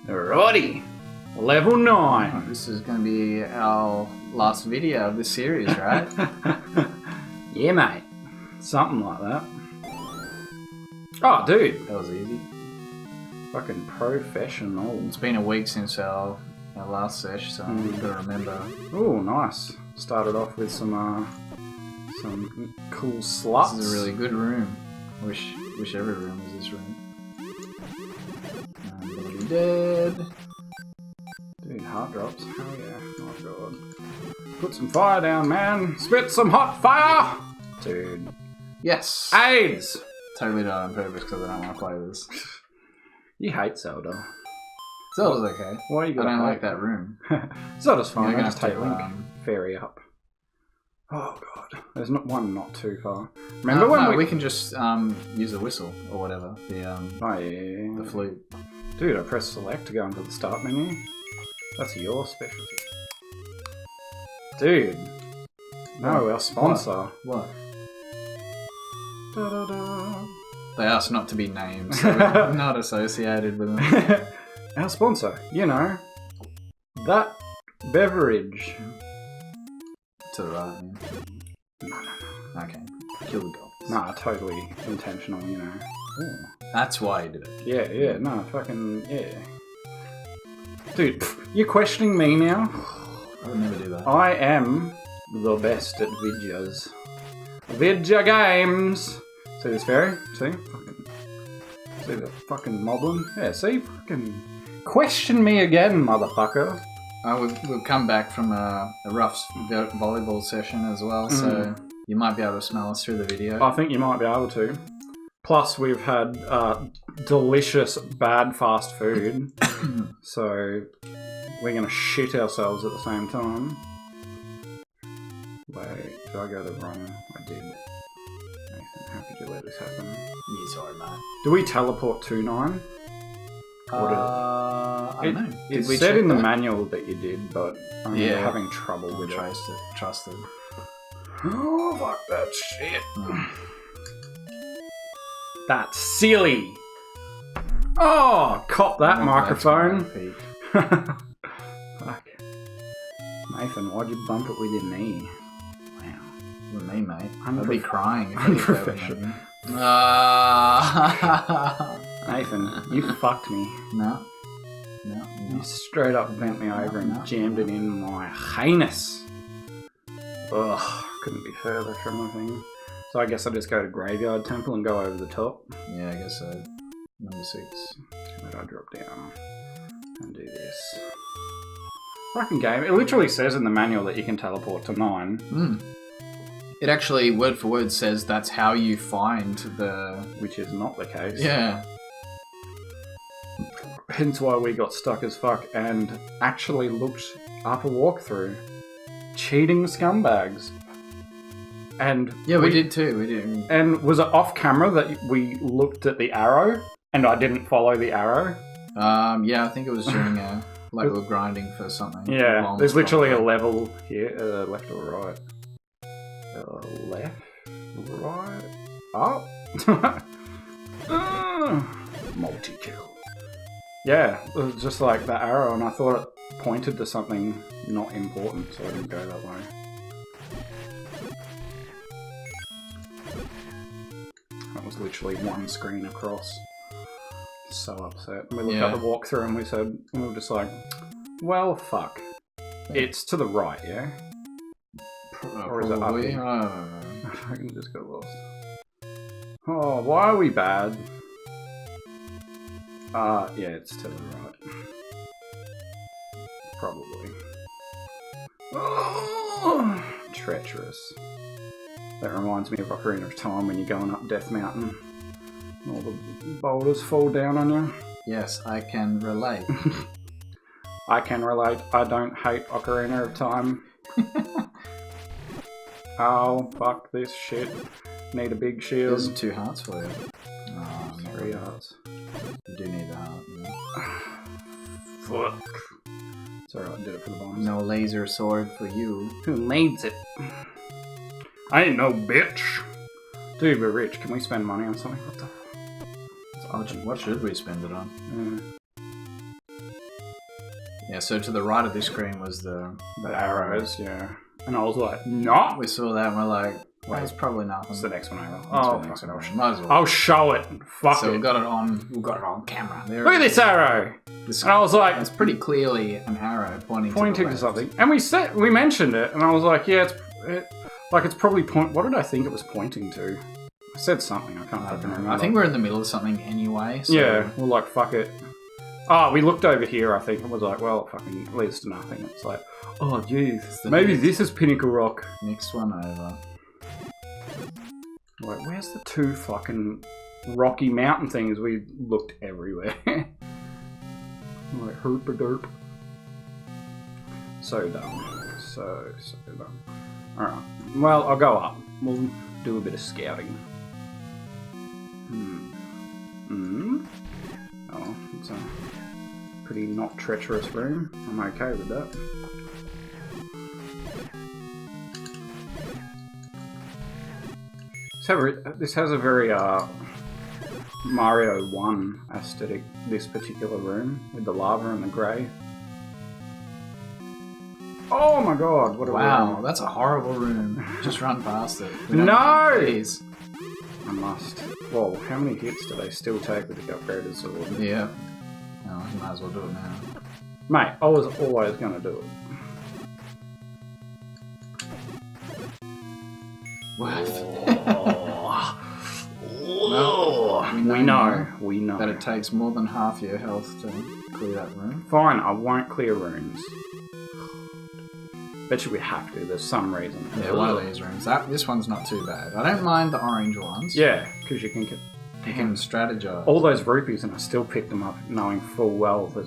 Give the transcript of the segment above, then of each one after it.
Alrighty. Level 9. This is going to be our last video of this series, right? Yeah, mate. Something like that. Oh, dude. That was easy. Fucking professional. It's been a week since our last sesh, so we've got to remember. Oh, nice. Started off with some cool sluts. This is a really good room. Wish every room was this room. I'm gonna be dead. Dude, heart drops. Hell yeah. Oh god. Put some fire down, man. Spit some hot fire! Dude. Yes! AIDS! Totally done on purpose because I don't want to play this. You hate Zelda. Zelda's okay. Why are you gonna I don't hate like that room. Zelda's fine. You're I gonna just have take to, Link. Ferry up. Oh god. There's not too far. Remember when we can just use the whistle or whatever. Oh yeah. The flute. Dude, I press select to go into the start menu. That's your specialty. Dude. No, our sponsor. What? Da-da-da. They asked not to be named, so we're not associated with them. Our sponsor, you know. That beverage. To the right, yeah. No. Okay. Kill the goblins. Nah, totally intentional, you know. Ooh. That's why you did it. Yeah, no, fucking, yeah. Dude, you're questioning me now? I would never do that. I am the best at videos. Video games! See this fairy? See? See the fucking moblin? Yeah, see? Fucking question me again, motherfucker. We've come back from a rough volleyball session as well, so you might be able to smell us through the video. I think you might be able to. Plus, we've had delicious, bad fast food, so we're going to shit ourselves at the same time. Wait, did I go the wrong? I did. Nathan, how could you let this happen? Yeah, sorry, mate. Do we teleport to 9? I don't know. It said in the manual that you did, but I'm having trouble with it. Trusted. Oh, fuck that shit. That's silly. Oh, cop that microphone. Fuck. Nathan, why'd you bump it with your knee? Wow. With me, mate. I'd be crying. Unprofessional. Nathan, you fucked me. No. You straight up bent me over and jammed it in my anus. Ugh, couldn't be further from the thing. So I guess I'll just go to Graveyard Temple and go over the top. Yeah, I guess so. Number 6. And then I drop down and do this. Fucking game. It literally says in the manual that you can teleport to 9. It actually, word for word, says that's how you find the... Which is not the case. Yeah. Hence why we got stuck as fuck and actually looked up a walkthrough. Cheating scumbags. And yeah, we did too. We did. And was it off camera that we looked at the arrow and I didn't follow the arrow? Yeah, I think it was during like we were grinding for something. Yeah, there's literally a level here, left or right. Left, right, up. Multi-kill. Yeah, it was just like the arrow, and I thought it pointed to something not important, so I didn't go that way. That was literally one screen across. So upset. We looked at the walkthrough and we were just like, well, fuck. It's to the right, yeah? Or is it up here? I can just get lost. Oh, why are we bad? Yeah, it's to the right. Probably. Oh, treacherous. That reminds me of Ocarina of Time when you're going up Death Mountain. And all the boulders fall down on you. Yes, I can relate. I can relate. I don't hate Ocarina of Time. Oh, fuck this shit. Need a big shield. There's 2 hearts for you. Oh, 3 hearts. You do need the heart. Yeah. Fuck. It's alright, I did it for the bombs. No laser sword for you. Who needs it? I ain't no bitch. Dude, we're rich. Can we spend money on something? What the What should we spend it on? Yeah, so to the right of this screen was the arrows, yeah. And I was like, no! We saw that and we're like, wait, it's probably nothing. It's the next one over. It's Oh, the next fuck one. it. Might as well. I'll show it. Fuck So it. we've got it on camera. There Look at this arrow! This, And I was like... it's pretty clearly an arrow pointing to the left. something. And we mentioned it, and I was like, yeah, it's probably what did I think it was pointing to? I said something, I can't fucking remember. I think we're in the middle of something anyway. So. Yeah, we're like, fuck it. Oh, we looked over here, I think, and was like, well, it fucking leads to nothing. It's like, oh, jeez, maybe this is Pinnacle Rock. Next one over. Like, where's the 2 fucking rocky mountain things? We looked everywhere. Like, herp a derp. So dumb. So dumb. Alright. Well, I'll go up. We'll do a bit of scouting. Oh, it's a pretty not treacherous room. I'm okay with that. This has a very Mario 1 aesthetic, this particular room, with the lava and the grey. Oh my god, what a room. That's a horrible room. Just run past it. No! Please. I must. Whoa, how many hits do they still take with the upgraded sword? Yeah. Oh, you might as well do it now. Mate, I was always going to do it. What? Well, we know. That it takes more than half your health to clear that room. Fine, I won't clear rooms. Bet you we have to, there's some reason. Yeah, one of these rooms. This one's not too bad. I don't mind the orange ones. Yeah, because you can get... You can strategize. All those rupees, and I still picked them up knowing full well that...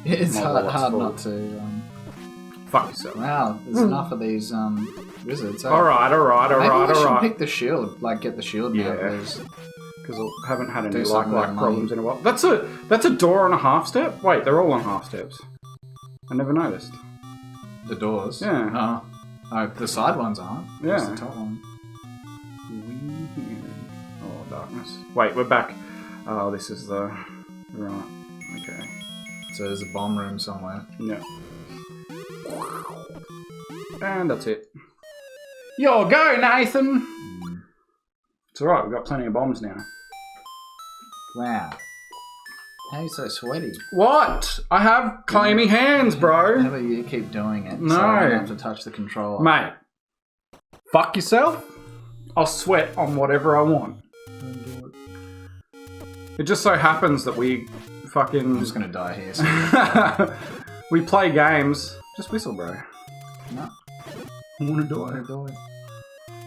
It's hard not to... Fuck yourself. Wow, there's enough of these wizards. Alright. Maybe we should pick the shield, like get the shield now, please. Because I haven't had any like problems in a while. That's a door on a half step? Wait, they're all on half steps. I never noticed. The doors? Yeah. Oh, the side ones aren't. Yeah. Just the top one. Weird. Oh, darkness. Wait, we're back. Oh, this is the... Right. Okay. So there's a bomb room somewhere. Yeah. And that's it. Yo, go, Nathan! It's alright, we've got plenty of bombs now. Wow. How are you so sweaty? What? I have clammy hands, bro. How about you keep doing it? No. So I don't have to touch the controller. Mate. Fuck yourself. I'll sweat on whatever I want. It just so happens that we fucking... I'm just gonna die here. So we play games. Just whistle, bro. No. I wanna die.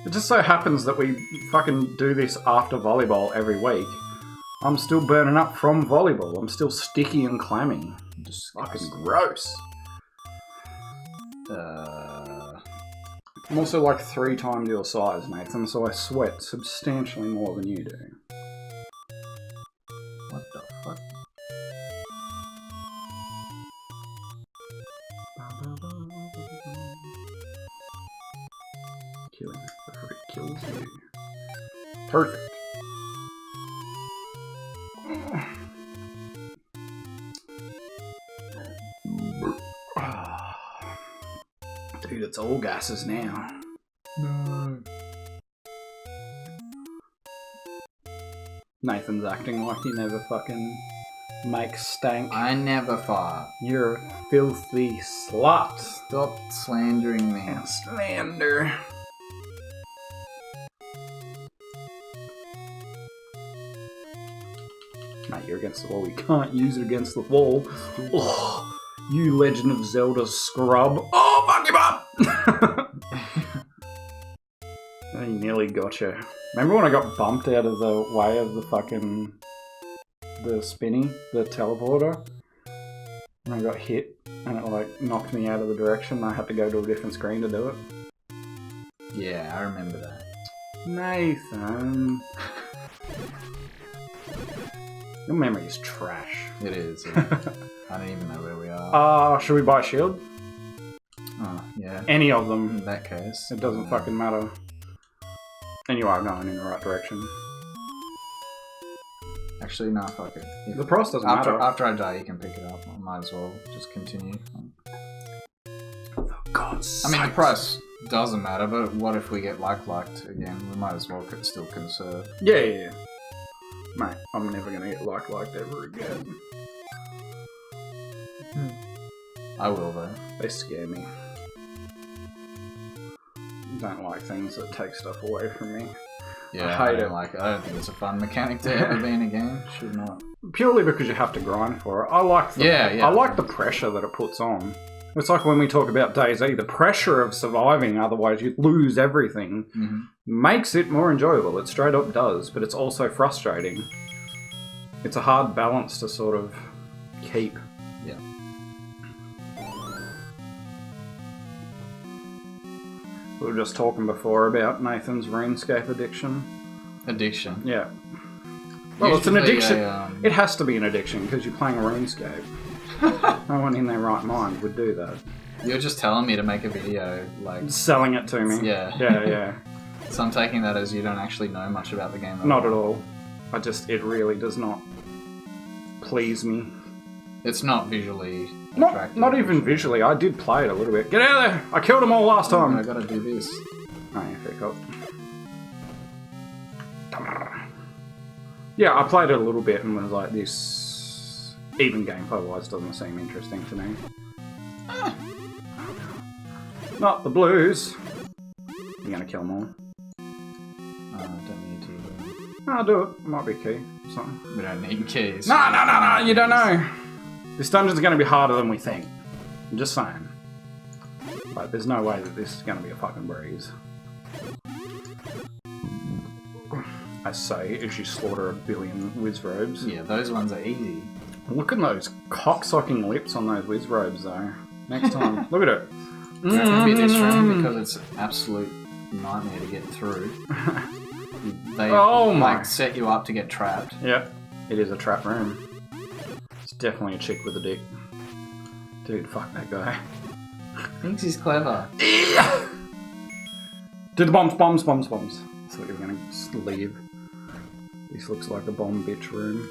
It just so happens that we fucking do this after volleyball every week. I'm still burning up from volleyball. I'm still sticky and clammy. Just fucking gross. I'm also like 3 times your size, Nathan, so I sweat substantially more than you do. What the fuck? Killing before it kills you. Perfect. Dude, it's all gases now. No. Nathan's acting like he never fucking makes stank. I never fart. You're a filthy slut. Stop slandering me. Slander. Mate, you're against the wall. You can't use it against the wall. Oh, you Legend of Zelda scrub. Oh, fuck him up! Oh, he nearly got you. Remember when I got bumped out of the way of the fucking... the spinny, the teleporter? And I got hit, and it like knocked me out of the direction, and I had to go to a different screen to do it. Yeah, I remember that. Nathan. Your memory is trash. It is. Yeah. I don't even know where we are. Should we buy a shield? Oh, yeah. Any of them. In that case. It doesn't fucking matter. And you are going in the right direction. Actually, no, fuck it. The price doesn't matter. After I die, you can pick it up. might as well just continue. For God's I mean, the sakes. price doesn't matter, but what if we get liked again? We might as well still conserve. Yeah. Mate, I'm never gonna get liked ever again. I will, though. They scare me. Don't like things that take stuff away from me. Yeah, I hate don't it. like it. I don't think it's a fun mechanic to ever be in a game. Should not. Purely because you have to grind for it. I like the I like the pressure that it puts on. It's like when we talk about DayZ, the pressure of surviving, otherwise you'd lose everything, makes it more enjoyable. It straight up does, but it's also frustrating. It's a hard balance to sort of keep. Yeah. We were just talking before about Nathan's RuneScape addiction. Addiction. Yeah. Well, it's an addiction. Usually It has to be an addiction because you're playing RuneScape. No one in their right mind would do that. You're just telling me to make a video, like... Selling it to me. Yeah. Yeah. So I'm taking that as you don't actually know much about the game Not at all. It really does not please me. It's not visually attractive. Not even visually. I did play it a little bit. Get out of there! I killed them all last time! I gotta do this. Oh, yeah, fair cop. Yeah, I played it a little bit and was like, this, even gameplay-wise, doesn't seem interesting to me. Not the blues. You're gonna kill them all. Don't need to. I'll do it. Might be key. Something. We don't need keys. No, you don't know. This dungeon's gonna be harder than we think. I'm just saying. Like, there's no way that this is gonna be a fucking breeze. I say, as you slaughter 1 billion wizrobes. Yeah, those ones are easy. Look at those cock-socking lips on those wizrobes, though. Next time. Look at it. It's going to be this room because it's an absolute nightmare to get through. They like set you up to get trapped. Yep, it is a trap room. It's definitely a chick with a dick. Dude, fuck that guy. Thinks he's clever. Do the bombs. So you're gonna just leave. This looks like a bomb bitch room.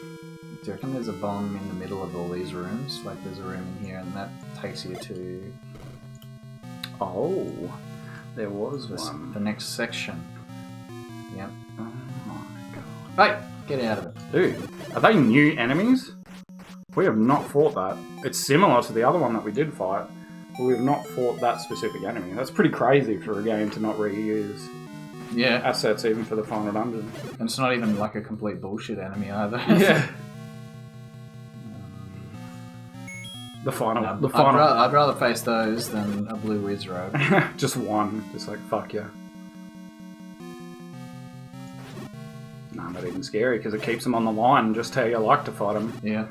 Do you reckon there's a bomb in the middle of all these rooms? Like there's a room in here and that takes you to... Oh, there was one. The next section. Yep. Oh my god. Hey! Get out of it. Dude, are they new enemies? We have not fought that. It's similar to the other one that we did fight, but we have not fought that specific enemy. That's pretty crazy for a game to not reuse assets even for the final dungeon. And it's not even like a complete bullshit enemy either. Yeah. The final. I'd rather face those than a blue wizrobe. Just one. Just like, fuck yeah. Nah, not even scary because it keeps them on the line, just how you like to fight them. Yeah.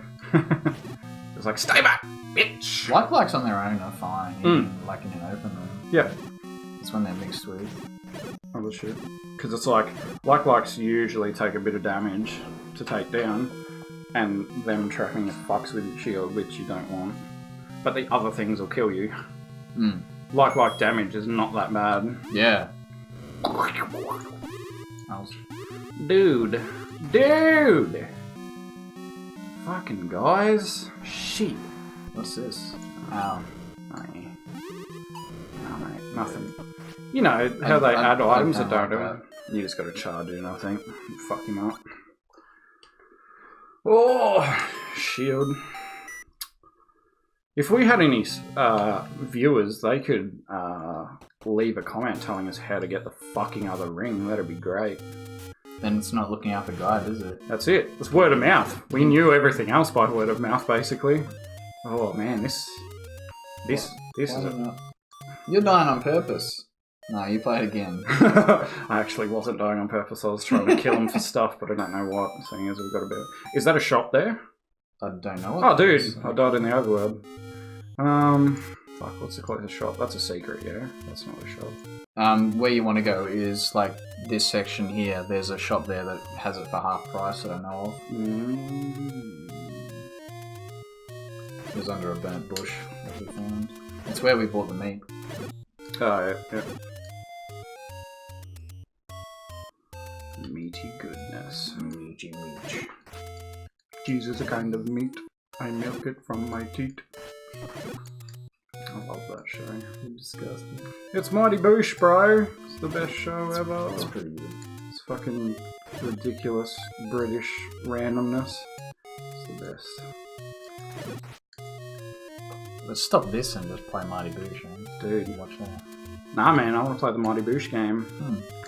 It's like, stay back, bitch! Like-likes on their own are fine, even like in an open room. Yeah. It's when they're mixed with. Other shit. Because it's like, like-likes usually take a bit of damage to take down, and them trapping your fucks with your shield, which you don't want. But the other things will kill you. Like damage is not that bad. Yeah. Dude. Fucking guys. Shit. What's this? Oh, mate. Nothing. You know how they add items that don't do it? You just gotta charge it, I think. Fuck him up. Oh, shield. If we had any viewers, they could leave a comment telling us how to get the fucking other ring. That'd be great. Then it's not looking out the guide, is it? That's it. It's word of mouth. We knew everything else by word of mouth, basically. Oh man, this is a... You're dying on purpose. No, you play it again. I actually wasn't dying on purpose. I was trying to kill him for stuff, but I don't know what. Seeing as we've got a bit. Is that a shop there? I don't know what Oh, dude, I died in the overworld. Fuck, what's the closest shop? That's a secret, yeah? That's not a shop. Where you want to go is, like, this section here. There's a shop there that has it for half price that I know of. It was under a burnt bush that we found. It's where we bought the meat. Oh, yeah. Meaty goodness. Meaty meat. Cheese is a kind of meat. I milk it from my teat. I love that show. Disgusting. It's Mighty Boosh, bro. It's the best show ever. It's pretty good. It's fucking ridiculous British randomness. It's the best. Let's stop this and just play Mighty Boosh, man. Dude. Watch that. Nah, man, I want to play the Mighty Boosh game.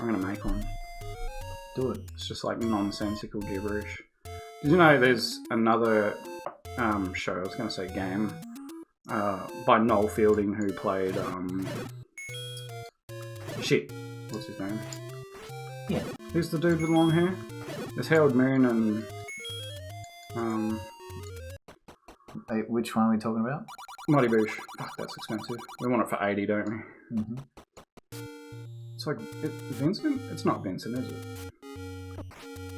I'm gonna make one. Do it. It's just like nonsensical gibberish. Did you know there's another show, I was gonna say game, by Noel Fielding, who played, shit, what's his name? Yeah. Who's the dude with long hair? There's Howard Moon and, Hey, which one are we talking about? Mighty Boosh. Fuck, that's expensive. We want it for 80, don't we? Mm-hmm. It's like, Vincent? It's not Vincent, is it?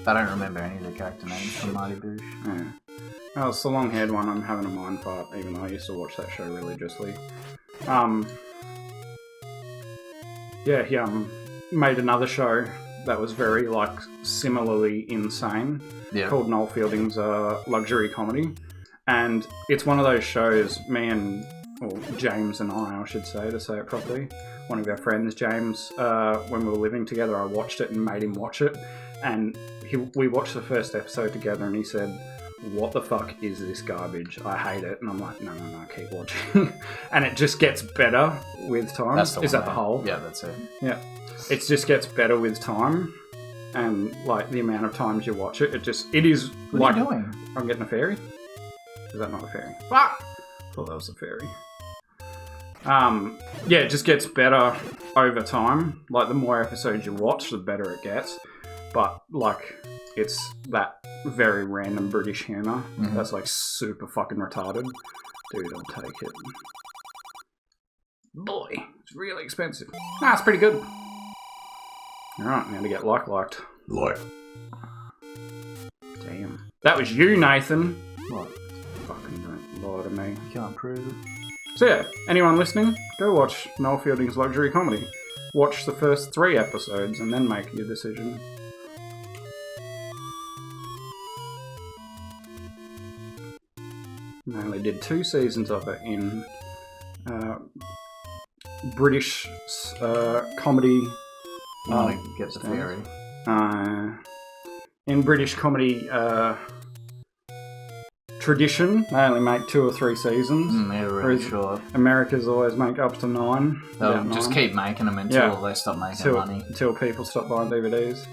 I don't remember any of the character names from Mighty Boosh. Yeah. Oh, it's the long-haired one. I'm having a mind fart, even though I used to watch that show religiously. Yeah, he made another show that was very, like, similarly insane, called Noel Fielding's Luxury Comedy. And it's one of those shows, or James and I should say, to say it properly, one of our friends, James, when we were living together, I watched it and made him watch it. And we watched the first episode together and he said, "What the fuck is this garbage? I hate it." And I'm like, no, keep watching. And it just gets better with time. That's the Is one, that the whole? Yeah, that's it. Yeah. It just gets better with time. And, like, the amount of times you watch it, it is what like... are you doing? I'm getting a fairy? Is that not a fairy? Fuck! Thought that was a fairy. Yeah, it just gets better over time. Like, the more episodes you watch, the better it gets. But, like, it's that very random British humour that's, like, super fucking retarded. Dude, I'll take it. Boy, it's really expensive. Nah, it's pretty good. Alright, now to get liked. Like. Damn. That was you, Nathan. What? Fucking don't lie to me. You can't prove it. So yeah, anyone listening, go watch Noel Fielding's Luxury Comedy. Watch the first 3 episodes and then make your decision. They only did 2 seasons of it in British comedy. Get the fairy. In British comedy tradition, they only make 2 or 3 seasons. They're really short. America's always make up to 9. They'll just keep making them until they stop making money. Until people stop buying DVDs.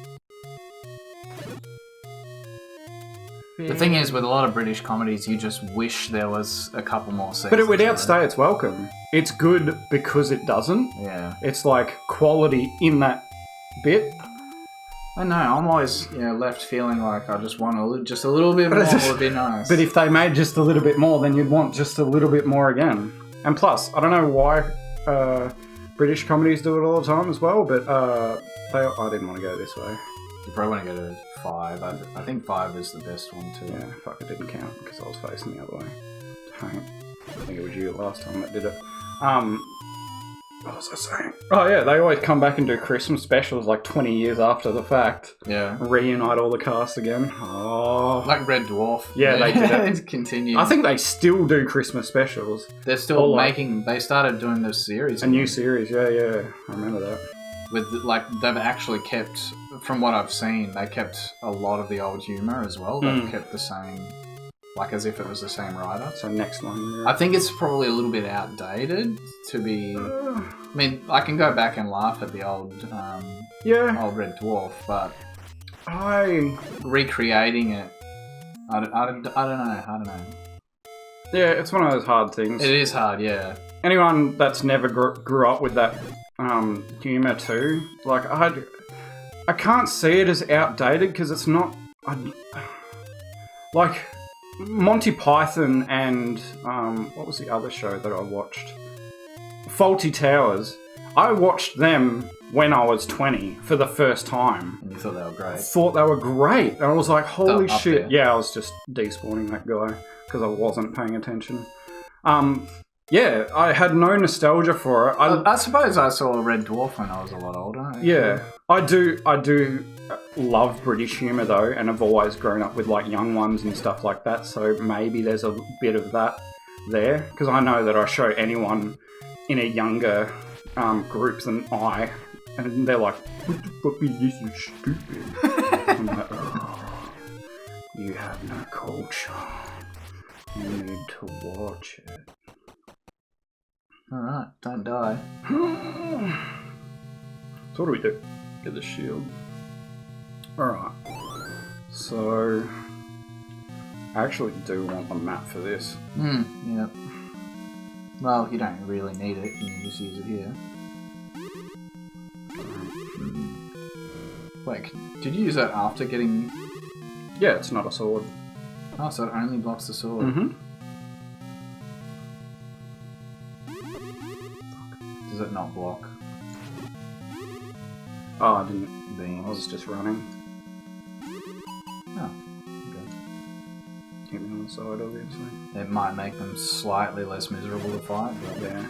The thing is, with a lot of British comedies, you just wish there was a couple more seasons. But it would outstay its welcome. It's good because it doesn't. Yeah. It's like quality in that bit. I know, I'm always left feeling like I just want just a little bit more would be nice. But if they made just a little bit more, then you'd want just a little bit more again. And plus, I don't know why British comedies do it all the time as well, but I didn't want to go this way. You probably want to go to 5. I think 5 is the best one too. Yeah, fuck, it didn't count because I was facing the other way. I think it was you last time that did it. What was I saying? Oh yeah, they always come back and do Christmas specials like 20 years after the fact. Yeah. Reunite all the cast again. Oh. Like Red Dwarf. Yeah, they did it. Continue. I think they still do Christmas specials. They're still making... They started doing this series. A new series, yeah. I remember that. With, like, they've actually kept... From what I've seen, they kept a lot of the old humour as well. They've kept the same... Like, as if it was the same writer. So next one. Yeah. I think it's probably a little bit outdated to be... I mean, I can go back and laugh at the old old Red Dwarf, but... Recreating it... I don't know. Yeah, it's one of those hard things. It is hard, yeah. Anyone that's never grew up with that humour too, like, I can't see it as outdated because it's not... like... Monty Python and what was the other show that I watched? Fawlty Towers. I watched them when I was 20 for the first time. And you thought they were great? I thought they were great. And I was like, holy shit. There. Yeah, I was just despawning that guy because I wasn't paying attention. Yeah, I had no nostalgia for it. I suppose I saw Red Dwarf when I was a lot older. Yeah, I do love British humour though, and have always grown up with like young ones and stuff like that. So maybe there's a bit of that there, because I know that I show anyone in a younger group than I, and they're like, "What the fuck is this? Is stupid." I'm like, oh, you have no culture. You need to watch it. Alright, don't die. So what do we do? Get the shield. Alright. So I actually do want the map for this. Yep. Well, you don't really need it, you can just use it here. Wait, did you use that after getting... Yeah, it's not a sword. Oh, so it only blocks the sword. Mm-hmm. Does it not block? Oh, I didn't. Beams? I was just running. Oh, okay. Keep me on the side, obviously. It might make them slightly less miserable to fight, but... Yeah.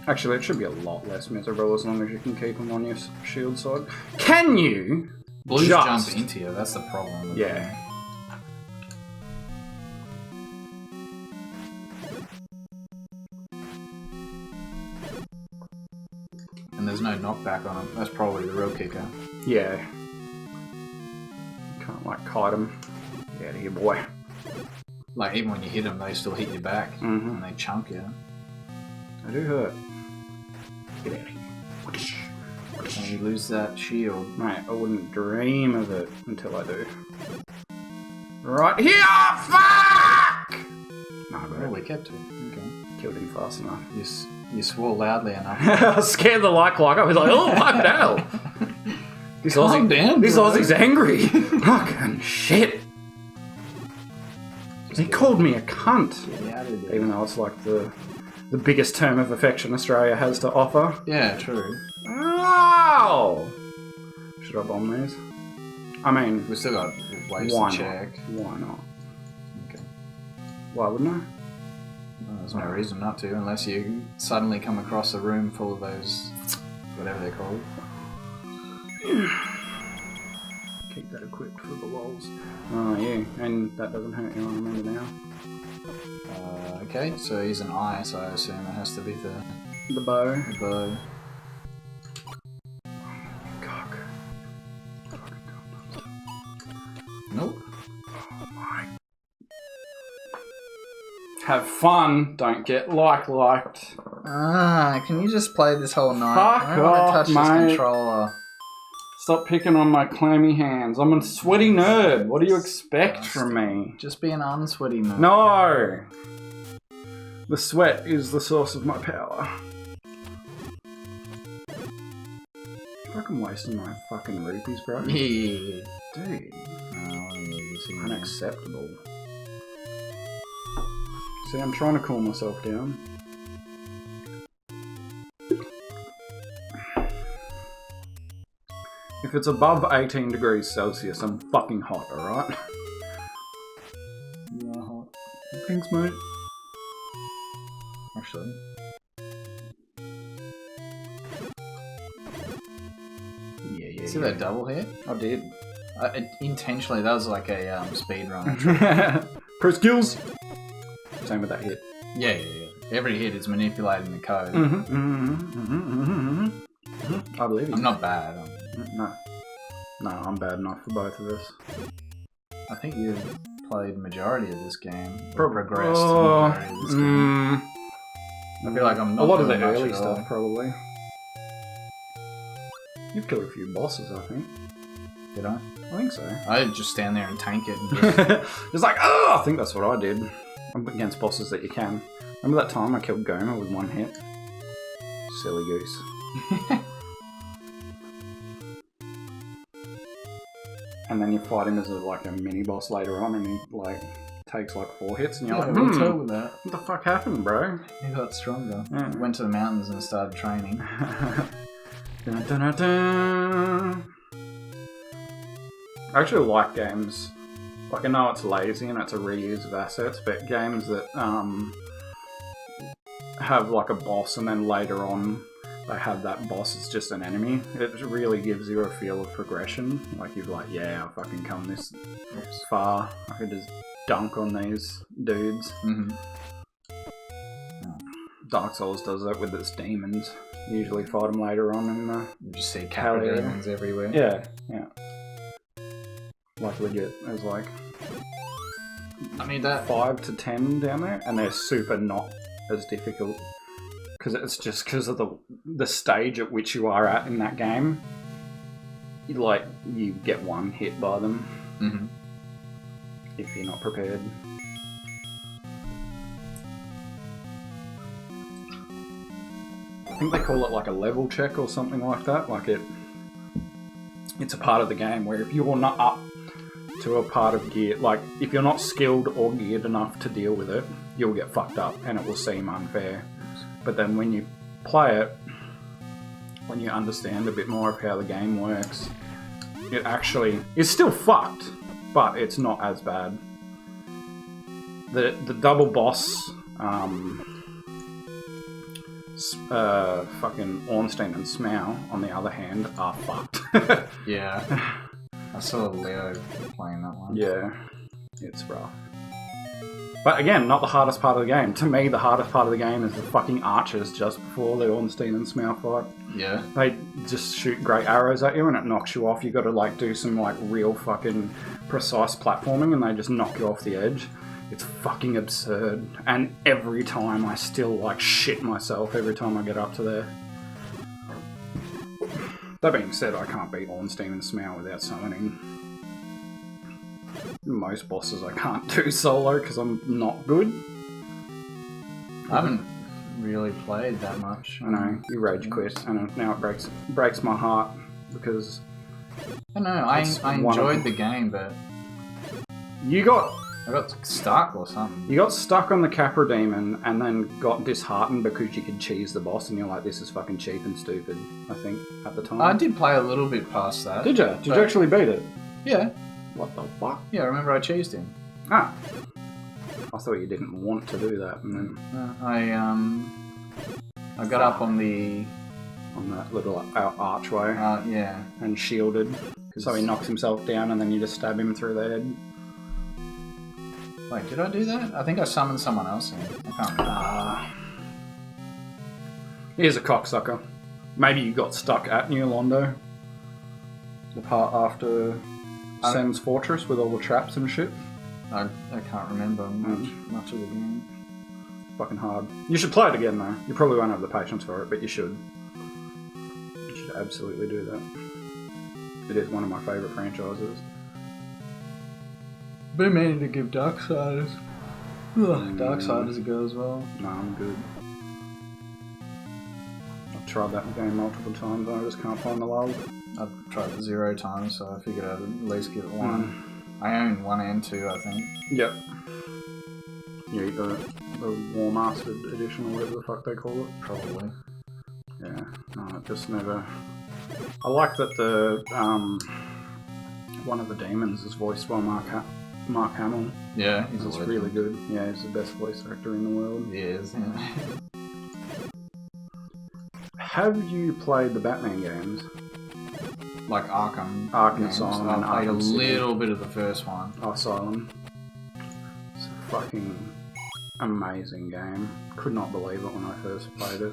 Actually, it should be a lot less miserable as long as you can keep them on your shield side. Can you? Blues just jump into you, that's the problem. With yeah. And there's no knockback on them. That's probably the real kicker. Yeah. You can't, like, kite them. Get out of here, boy. Like, even when you hit them, they still hit you back. Mhm. And they chunk you. They do hurt. Get out of here. And you lose that shield. Mate, I wouldn't dream of it until I do. Right here! Fuck! No, I got Oh, it. we kept it. Okay. Killed him fast enough. You swore loudly enough. I was scared the like. I was like, oh, fuck hell. This Calm down, This bro. Aussie's angry. Fucking shit. He called me a cunt. Get out of there. Even though it's like the biggest term of affection Australia has to offer. Yeah, true. Ow! Should I bomb these? I mean, We've still got ways why to not? check. Why not? Okay. Why wouldn't I? Well, there's no reason not to, unless you suddenly come across a room full of those, whatever they're called. Keep that equipped for the lols. Oh yeah, and that doesn't hurt you, I remember now. Okay, so he's an eye, so I assume it has to be the bow. bow. Cock. Nope. Oh my. Have fun, don't get liked. Can you just play this whole night? Fuck I don't want to off, touch this mate. controller. Stop picking on my clammy hands. I'm a sweaty nerd. What do you expect from me? Just be an unsweaty nerd. No! The sweat is the source of my power. Fucking wasting my fucking rupees, bro. Yeah. Dude. Oh, Unacceptable. See, I'm trying to cool myself down. If it's above 18 degrees Celsius, I'm fucking hot, alright? You are hot. Thanks, mate. Actually. Yeah. See that double hit? I did. Intentionally, that was like a speed run. Press kills! Same with that hit. Yeah. Every hit is manipulating the code. I believe you. I'm not bad. No, I'm bad enough for both of us. I think you've played majority of this game. Probably. Progressed majority of this game. I feel like I'm not a lot of the doing much early at stuff, all. probably. You've killed a few bosses, I think. Did I? I think so. I'd just stand there and tank it. And just... It's like, oh, I think that's what I did. I'm against bosses that you can. Remember that time I killed Goma with one hit? Silly goose. And then you fight him as like a mini boss later on, and he like takes like 4 hits, and you're like, what's up with that? what the fuck happened, bro? He got stronger. Yeah. Went to the mountains and started training. Dun, dun, dun, dun. I actually like games. Like, I know it's lazy and it's a reuse of assets, but games that have like a boss and then later on they have that boss as just an enemy. It really gives you a feel of progression. Like you're like, yeah, I fucking come this far. I could just dunk on these dudes. Dark Souls does that with its demons. You usually fight them later on in the... You just see Capra demons everywhere. Yeah. Like legit, there's like... I mean that 5 to 10 down there, and they're super not as difficult. Because it's just because of the stage at which you are at in that game. You get one hit by them. If you're not prepared. I think they call it like a level check or something like that. Like it's a part of the game where if you're not up to a part of gear, like if you're not skilled or geared enough to deal with it, you'll get fucked up and it will seem unfair. But then when you play it, when you understand a bit more of how the game works, it actually is still fucked, but it's not as bad. The double boss, fucking Ornstein and Smough, on the other hand, are fucked. Yeah. I saw Leo playing that one. Yeah, it's rough. But again, not the hardest part of the game. To me, the hardest part of the game is the fucking archers just before the Ornstein and Smough fight. Yeah. They just shoot great arrows at you and it knocks you off. You gotta like do some like real fucking precise platforming and they just knock you off the edge. It's fucking absurd. And every time I still like shit myself every time I get up to there. That being said, I can't beat Ornstein and Smough without summoning. Most bosses I can't do solo because I'm not good. I haven't really played that much. I know, you rage quit, and now it breaks my heart because... I don't know, I enjoyed the game, but... I got stuck or something. You got stuck on the Capra Demon and then got disheartened because you could cheese the boss and you're like, this is fucking cheap and stupid, I think, at the time. I did play a little bit past that. Did you? Did you actually beat it? Yeah. What the fuck? Yeah, I remember I cheesed him. Ah. I thought you didn't want to do that. And then I got up on the... on that little archway. Yeah. And shielded. So he knocks himself down and then you just stab him through the head. Wait, did I do that? I think I summoned someone else in. I can't remember. Here's a cocksucker. Maybe you got stuck at New Londo. The part after Sen's Fortress with all the traps and shit. I can't remember much of the game. It's fucking hard. You should play it again though. You probably won't have the patience for it, but you should. You should absolutely do that. It is one of my favourite franchises. Been meaning to give Darksiders. Darksiders a go as well. No, I'm good. I've tried that game multiple times, I just can't find the lull. I've tried it 0 times, so I figured I'd at least give it 1. I own 1 and 2, I think. Yep. Yeah, the War Mastered edition or whatever the fuck they call it. Probably. Yeah, no, it just never... I like that the, one of the demons is voiced by Mark Hamill. Yeah, he's really good. Yeah, he's the best voice actor in the world. He is, yeah. Have you played the Batman games? Like Arkham Asylum. I played a little bit of the first one. Asylum. It's a fucking amazing game. Could not believe it when I first played it.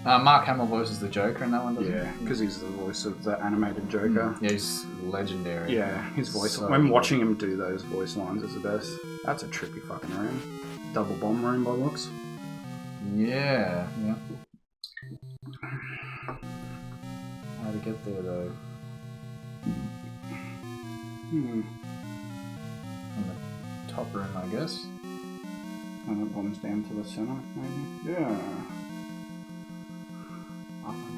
Mark Hamill voices the Joker in that one, doesn't he? Yeah, because he's the voice of the animated Joker. Yeah, he's legendary. Yeah, his voice. When watching him do those voice lines is the best. That's a trippy fucking room. Double bomb room by looks. Yeah, yeah. How to get there though? Hmm. On the top room, I guess. And it bombs down to the center, maybe? Yeah. Up and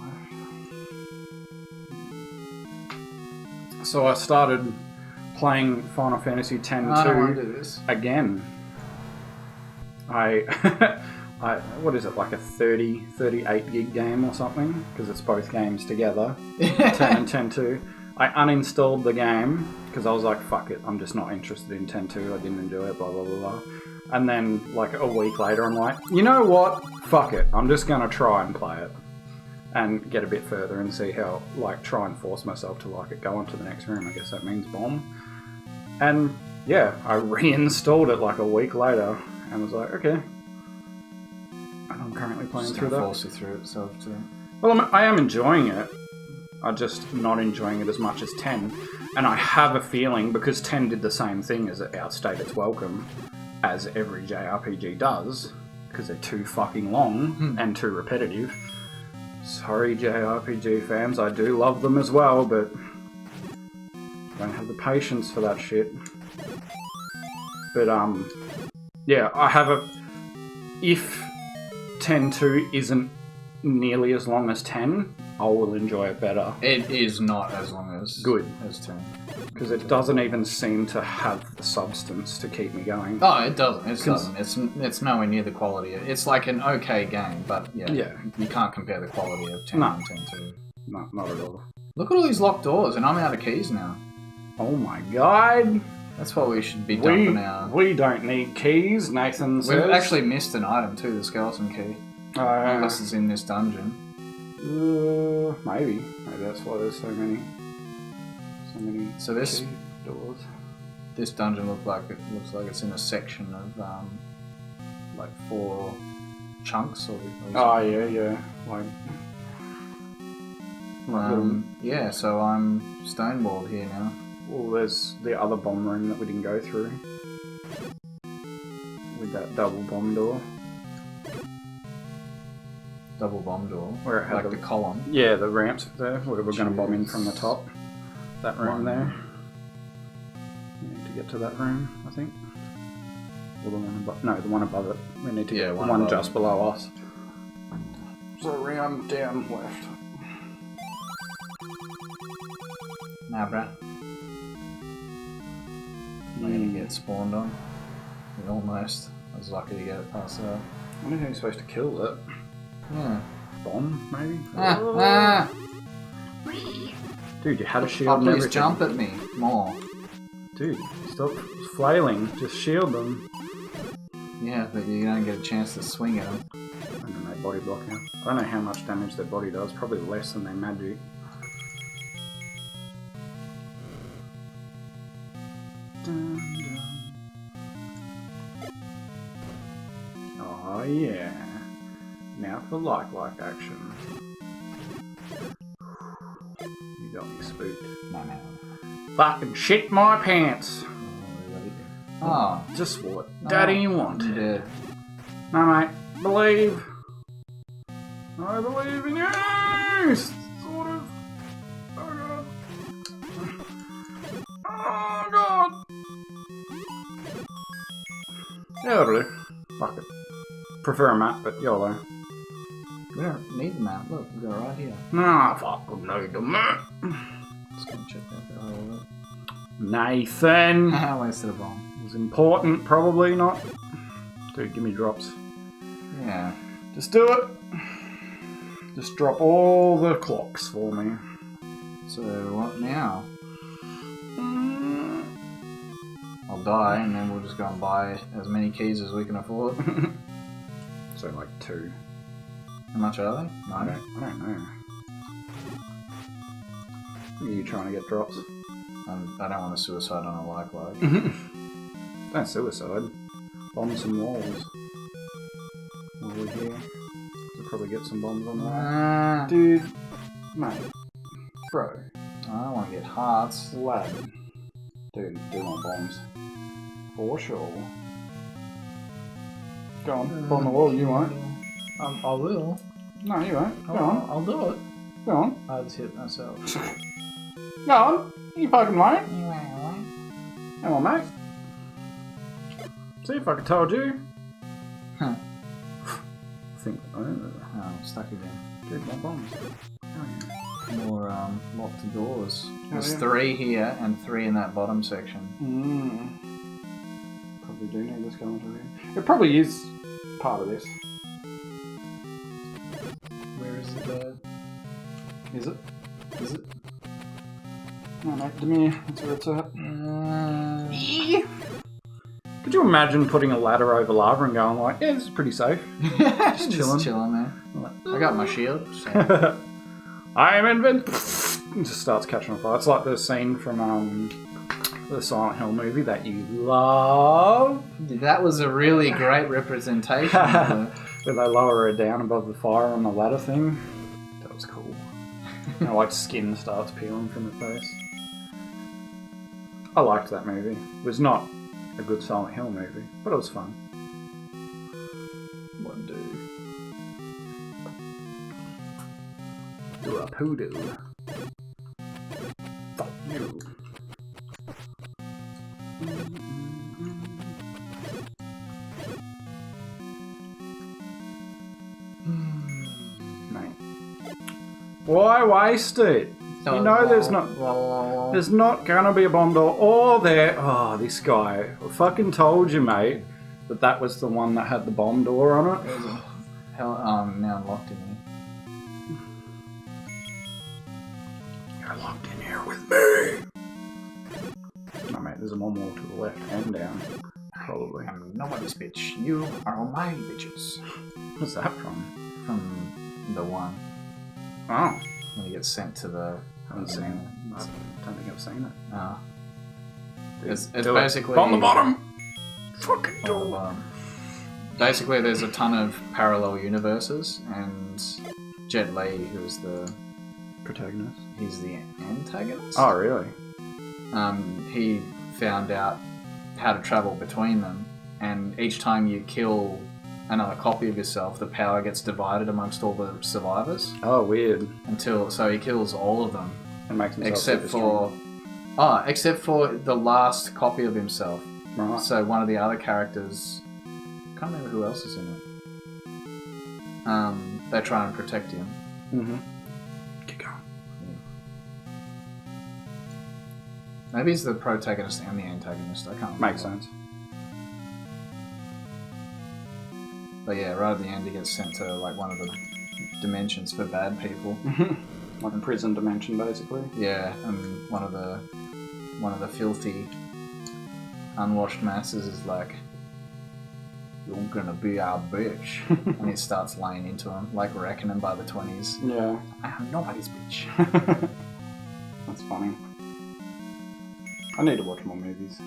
left. So I started playing Final Fantasy X-2 again. What is it, like a 38 gig game or something? Because it's both games together, 10 and 10-2. I uninstalled the game because I was like, fuck it, I'm just not interested in 10-2, I didn't enjoy it, blah, blah, blah, blah. And then, like, a week later, I'm like, you know what? Fuck it, I'm just going to try and play it. and get a bit further and see how, like, try and force myself to like it, go on to the next room. I guess that means bomb. And yeah, I reinstalled it like a week later and was like, okay. And I'm currently playing through that. Force you through itself too. Well, I am enjoying it. I'm just not enjoying it as much as 10. And I have a feeling, because 10 did the same thing as it outstayed its welcome, as every JRPG does, because they're too fucking long and too repetitive. Sorry, JRPG fans, I do love them as well, but I don't have the patience for that shit. But, yeah, I have a... If 10.2 isn't nearly as long as 10, I will enjoy it better. It is not as long as Good. as 10. Because it doesn't even seem to have the substance to keep me going. Oh, it doesn't. It doesn't. It's nowhere near the quality. It's like an okay game, but yeah, you can't compare the quality of 10 and 10.2. No, not at all. Look at all these locked doors, and I'm out of keys now. Oh my god. That's what we should be dumping out. We don't need keys, Nathan says. We've actually missed an item too, the skeleton key. Unless it's in this dungeon. Maybe. Maybe that's why there's so many. So this doors. This dungeon looks like it's in a section of like 4 chunks or. Oh yeah. Yeah. So I'm stonewalled here now. Well, there's the other bomb room that we didn't go through. With that double bomb door. Double bomb door? Where it had like the column? Yeah, the ramps there, where we're going to bomb in from the top. That room there. We need to get to that room, I think. Or the one above... No, the one above it. We need to get the one just below us. So round, down, left. Nah, bruh. I'm going to get spawned on. Almost. I was lucky to get it past that. I wonder who's supposed to kill that. Yeah. Bomb, maybe? Dude, Dude, you had a shield and everything. Please jump at me more. Dude, stop flailing. Just shield them. Yeah, but you don't get a chance to swing at them. I don't know, body block now. I don't know how much damage their body does. Probably less than their magic. Oh yeah. Now for like action. You got me spooked. No. Fucking shit my pants. Oh. Just what Daddy wanted. Yeah. No mate, believe. I believe in you! Sort of. Oh god. Oh god. Yeah, that'll do. Fuck it. Prefer a map, but YOLO. We don't need the map. Look, we got it right here. Nah, fuck, we need the map. Just gonna check that out a little bit. Nathan! I wasted a bomb. It was important, probably not. Dude, give me drops. Yeah. Just do it. Just drop all the clocks for me. So, what now? I'll die, and then we'll just go and buy as many keys as we can afford. So, like 2. How much are they? No. I don't know. Are you trying to get drops? I don't want to suicide on a like. Don't suicide. Bomb some walls. While we're here. We'll probably get some bombs on that. Dude. Mate. Bro. I don't want to get hearts. Lad. Dude, do want bombs. For sure. Go on, bomb the wall, you won't. I will. No, you won't. Go on. I'll do it. Go on. I just hit myself. Go on. You fucking won't. Come on, mate. See if I could told you. Huh. I'm stuck again. Dude, more bombs. More locked doors. There's 3 here and 3 in that bottom section. Probably do need this going to here. It probably is part of this. Where is the... Is it? Is it? No, mate, to me, that's where it's at. Could you imagine putting a ladder over lava and going like, yeah, this is pretty safe. Just chilling there. I got my shield. So. I am invincible. It just starts catching on fire. It's like the scene from the Silent Hill movie that you love. That was a really great representation. Of Where they lower her down above the fire on the ladder thing. That was cool. And like skin starts peeling from her face. I liked that movie. It was not a good Silent Hill movie, but it was fun. One do. Do a poodoo. Fuck you. Mate. Why waste it? You know there's not gonna be a bomb door or there. Oh, this guy. I fucking told you, mate, that was the one that had the bomb door on it. Hell, now I'm locked in here. You're locked in here with me. No, mate, there's one more to the left and down. Probably. I'm nobody's bitch. You are all my bitches. What's that from? From the one. Oh. When he gets sent to the... I haven't seen it. I don't think I've seen it. No. It's Do basically... it. On the bottom! Fucking On the door! bottom. Basically, there's a ton of parallel universes, and Jet Li, who's the... Protagonist? He's the antagonist? Oh, really? He found out how to travel between them, and each time you kill another copy of yourself, the power gets divided amongst all the survivors. Oh, weird. So he kills all of them, And makes himself except super except for the last copy of himself. strong. Right. So one of the other characters, can't remember who else is in it. They try and protect him. Mm-hmm. Keep going. Maybe he's the protagonist and the antagonist. I can't remember. Makes sense. But yeah, right at the end he gets sent to like one of the dimensions for bad people. Like a prison dimension, basically. Yeah, and one of the filthy, unwashed masses is like, "You're gonna be our bitch," and he starts laying into him, like reckoning by the 20s. Yeah. I am nobody's bitch. That's funny. I need to watch more movies.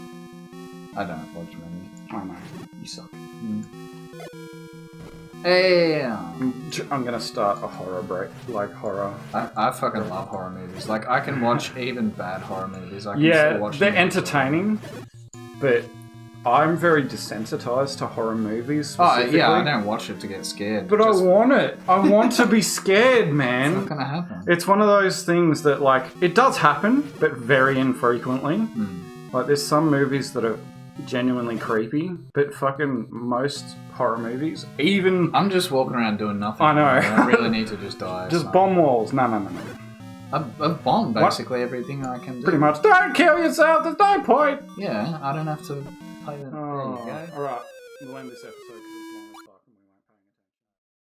I don't watch many. I know. You suck. Hey, I'm gonna start a horror break. Like horror. I fucking love horror movies. Like, I can watch even bad horror movies. I can Yeah, still watch they're them. entertaining, but I'm very desensitized to horror movies Oh, specifically. yeah, I don't watch it to get scared. But I want it. I want to be scared, man. It's not gonna happen. It's one of those things that, like, it does happen, but very infrequently. Like, there's some movies that are genuinely creepy, but fucking most horror movies, even... I'm just walking around doing nothing. I know. I really need to just die. Just bomb walls. No. I've bombed basically everything I can do. Pretty much. Don't kill yourself, there's no point! Yeah, I don't have to play that. Oh, There you go. alright, we'll end this episode.